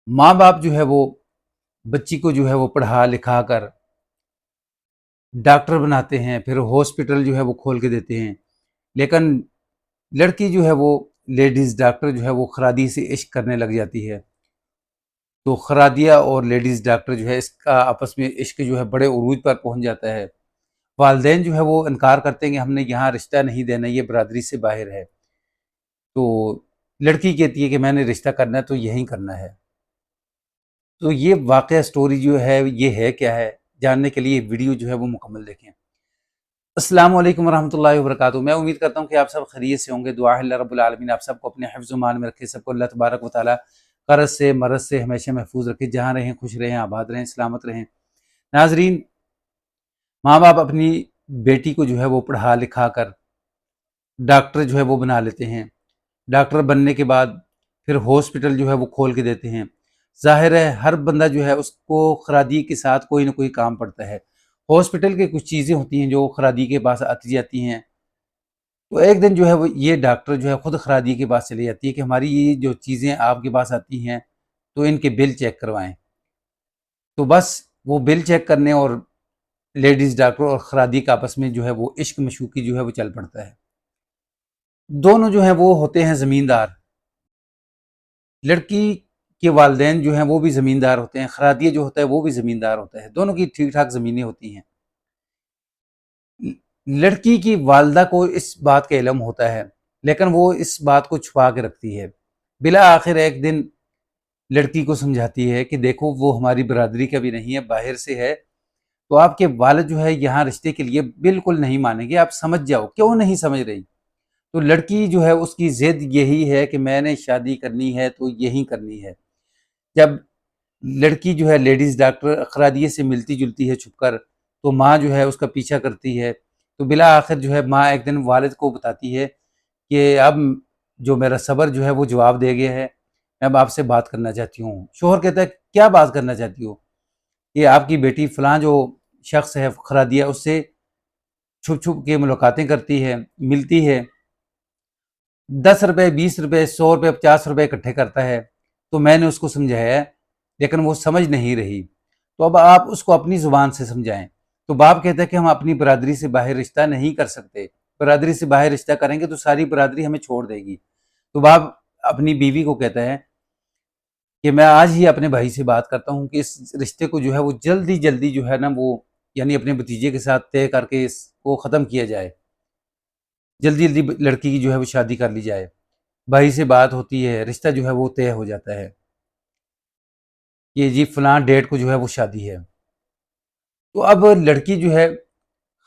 माँ बाप जो है वो बच्ची को जो है वो पढ़ा लिखा कर डॉक्टर बनाते हैं, फिर हॉस्पिटल जो है वो खोल के देते हैं। लेकिन लड़की जो है वो लेडीज़ डॉक्टर जो है वो खरादी से इश्क करने लग जाती है। तो खरादिया और लेडीज़ डॉक्टर जो है इसका आपस में इश्क जो है बड़े उरूज पर पहुंच जाता है। वालदेन जो है वो इनकार करते हैं कि हमने यहाँ रिश्ता नहीं देना, ये बरादरी से बाहर है। तो लड़की कहती है कि मैंने रिश्ता करना है तो यहीं करना है। तो ये वाकया स्टोरी जो है ये है क्या है, जानने के लिए वीडियो जो है वो मुकम्मल देखें। अस्सलाम वालेकुम रहमतुल्लाहि व बरकातुहू। मैं उम्मीद करता हूँ कि आप सब खैरियत से होंगे। दुआ है अल्लाह रब्बुल आलमीन आप सबको अपने हिफ्ज़-ओ-मान में रखे, सबको अल्लाह तबारक व तआला कर्ज़ से मरज़ से हमेशा महफूज रखे, जहाँ रहें खुश रहें, आबाद रहें, सलामत रहें। नाज़रीन, माँ बाप अपनी बेटी को जो है वो पढ़ा लिखा कर डॉक्टर जो है वो बना लेते हैं। डॉक्टर बनने के बाद फिर हॉस्पिटल जो है वो खोल के देते हैं। ज़ाहिर है हर बंदा जो है उसको खरादी के साथ कोई ना कोई काम पड़ता है। हॉस्पिटल की कुछ चीज़ें होती हैं जो खरादी के पास आती जाती हैं। तो एक दिन जो है वो ये डॉक्टर जो है खुद खरादी के पास चली जाती है कि हमारी ये जो चीज़ें आपके पास आती हैं तो इनके बिल चेक करवाएं। तो बस वो बिल चेक करने और लेडीज़ डॉक्टर और खरादी का आपस में जो है वो इश्क मशूकी जो है वो चल पड़ता है। दोनों जो हैं वो होते हैं ज़मींदार। लड़की के वालिदैन जो हैं वो भी ज़मींदार होते हैं, खरादिया जो होता है वो भी ज़मींदार होता है। दोनों की ठीक ठाक ज़मीनें होती हैं। लड़की की वालदा को इस बात का इल्म होता है, लेकिन वो इस बात को छुपा के रखती है। बिला आखिर एक दिन लड़की को समझाती है कि देखो वो हमारी बरादरी का भी नहीं है, बाहर से है। तो आपके वालिद जो है यहाँ रिश्ते के लिए बिल्कुल नहीं मानेंगे, आप समझ जाओ। क्यों नहीं समझ रही? तो लड़की जो है उसकी जिद यही है कि मैंने शादी करनी है तो यही करनी है। जब लड़की जो है लेडीज़ डॉक्टर अखरादिये से मिलती जुलती है छुपकर, तो माँ जो है उसका पीछा करती है। तो बिला आखिर जो है माँ एक दिन वालिद को बताती है कि अब जो मेरा सब्र जो है वो जवाब दे गया है, मैं अब आपसे बात करना चाहती हूँ। शोहर कहता है क्या बात करना चाहती हो? ये आपकी बेटी फलां जो शख्स है खरादिया उससे छुप छुप के मुलाकातें करती है, मिलती है, 10 रुपए, 20 रुपए, 100 रुपए, 50 रुपए इकट्ठे करता है। तो मैंने उसको समझाया लेकिन वो समझ नहीं रही। तो अब आप उसको अपनी ज़ुबान से समझाएं। तो बाप कहता है कि हम अपनी बरादरी से बाहर रिश्ता नहीं कर सकते, बरादरी से बाहर रिश्ता करेंगे तो सारी बरादरी हमें छोड़ देगी। तो बाप अपनी बीवी को कहता है कि मैं आज ही अपने भाई से बात करता हूँ कि इस रिश्ते को जो है वो जल्दी जल्दी जो है ना वो यानी अपने भतीजे के साथ तय करके इसको ख़त्म किया जाए, जल्दी जल्दी लड़की की जो है वो शादी कर ली जाए। भाई से बात होती है, रिश्ता जो है वो तय हो जाता है कि जी फलां डेट को जो है वो शादी है। तो अब लड़की जो है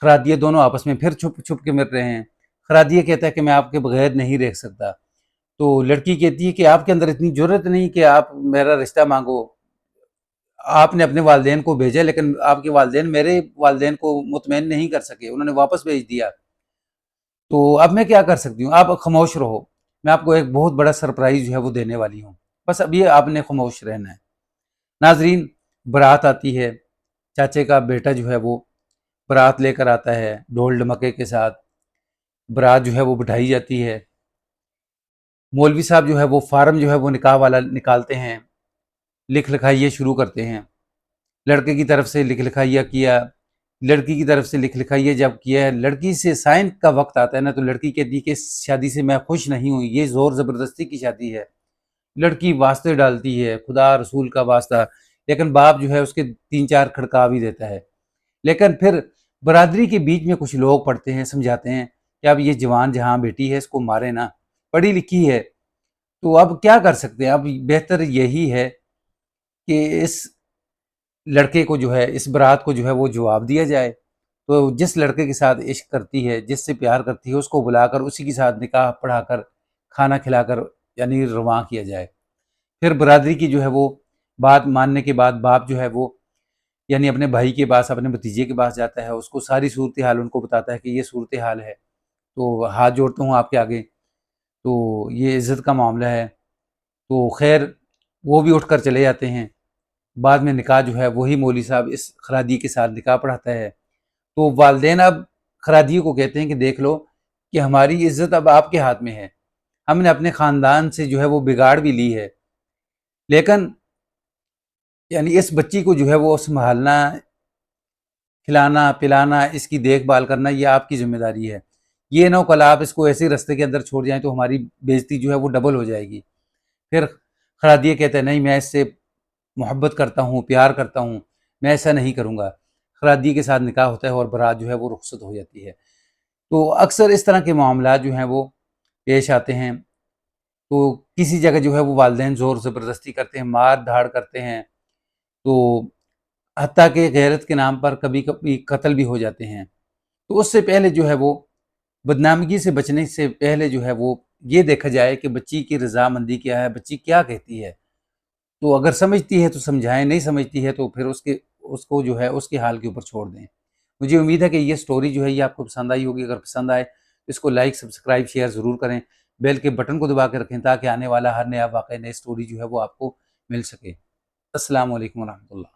खरादिया दोनों आपस में फिर छुप छुप के मिल रहे हैं। खरादिया कहता है कि मैं आपके बगैर नहीं रह सकता। तो लड़की कहती है कि आपके अंदर इतनी ज़रूरत नहीं कि आप मेरा रिश्ता मांगो। आपने अपने वालिदैन को भेजा लेकिन आपके वालिदैन मेरे वालिदैन को मुतमईन नहीं कर सके, उन्होंने वापस भेज दिया। तो अब मैं क्या कर सकती हूँ? आप खामोश रहो। मैं आपको एक बहुत बड़ा सरप्राइज़ जो है वो देने वाली हूँ। बस अब ये आपने खामोश रहना है। नाज़रीन, बारात आती है। चाचे का बेटा जो है वो बारात लेकर आता है, ढोल ढमके के साथ। बारात जो है वो बिठाई जाती है। मौलवी साहब जो है वो फ़ार्म जो है वो निकाह वाला निकालते हैं, लिख लिखाइयाँ शुरू करते हैं। लड़के की तरफ से लिख लिखाइयाँ किया, लड़की की तरफ से लिख लिखाइयाँ जब किया है, लड़की से साइन का वक़्त आता है ना तो लड़की कहती है कि इस शादी से मैं खुश नहीं हूँ, ये ज़ोर ज़बरदस्ती की शादी है। लड़की वास्ते डालती है, खुदा रसूल का वास्ता, लेकिन बाप जो है उसके 3-4 खड़का भी देता है। लेकिन फिर बरादरी के बीच में कुछ लोग पढ़ते हैं, समझाते हैं कि अब ये जवान जहाँ बेटी है इसको मारे ना, पढ़ी लिखी है। तो अब क्या कर सकते हैं? अब बेहतर यही है कि इस लड़के को जो है, इस बारात को जो है वो जवाब दिया जाए। तो जिस लड़के के साथ इश्क करती है, जिससे प्यार करती है, उसको बुलाकर उसी के साथ निकाह पढ़ाकर, खाना खिलाकर यानी रवां किया जाए। फिर बरादरी की जो है वो बात मानने के बाद बाप जो है वो यानी अपने भाई के पास, अपने भतीजे के पास जाता है, उसको सारी सूरत हाल उनको बताता है कि ये सूरत हाल है, तो हाथ जोड़ता हूँ आपके आगे, तो ये इज़्ज़त का मामला है। तो खैर वो भी उठकर चले जाते हैं। बाद में निकाह जो है वही मौलवी साहब इस खरादी के साथ निकाह पढ़ाता है। तो वालिदैन अब खरादियों को कहते हैं कि देख लो कि हमारी इज़्ज़त अब आपके हाथ में है। हमने अपने ख़ानदान से जो है वो बिगाड़ भी ली है, लेकिन यानी इस बच्ची को जो है वो संभालना, खिलाना पिलाना, इसकी देखभाल करना, ये आपकी जिम्मेदारी है। ये ना हो कल आप इसको ऐसे रास्ते के अंदर छोड़ जाएं तो हमारी बेइज्जती जो है वो डबल हो जाएगी। फिर खरादिए कहते हैं नहीं मैं इससे मोहब्बत करता हूँ, प्यार करता हूँ, मैं ऐसा नहीं करूँगा। खरादी के साथ निकाह होता है और बारात जो है वो रुखसत हो जाती है। तो अक्सर इस तरह के मामलात जो हैं वो पेश आते हैं। तो किसी जगह जो है वो वालिदैन ज़ोर ज़बरदस्ती करते हैं, मार-धाड़ करते हैं, तो हत्ता कि गैरत के नाम पर कभी-कभी कत्ल भी हो जाते हैं। तो उससे पहले जो है वो बदनामगी से बचने से पहले जो है वो ये देखा जाए कि बच्ची की रज़ामंदी क्या है, बच्ची क्या कहती है। तो अगर समझती है तो समझाएँ, नहीं समझती है तो फिर उसको जो है उसके हाल के ऊपर छोड़ दें। मुझे उम्मीद है कि ये स्टोरी जो है ये आपको पसंद आई होगी। अगर पसंद आए तो इसको लाइक, सब्सक्राइब, शेयर ज़रूर करें। बेल के बटन को दबा के रखें ताकि आने वाला हर नया वाक़या, नई स्टोरी जो है वो आपको मिल सके। अस्सलाम वालेकुम व रहमतुल्लाह।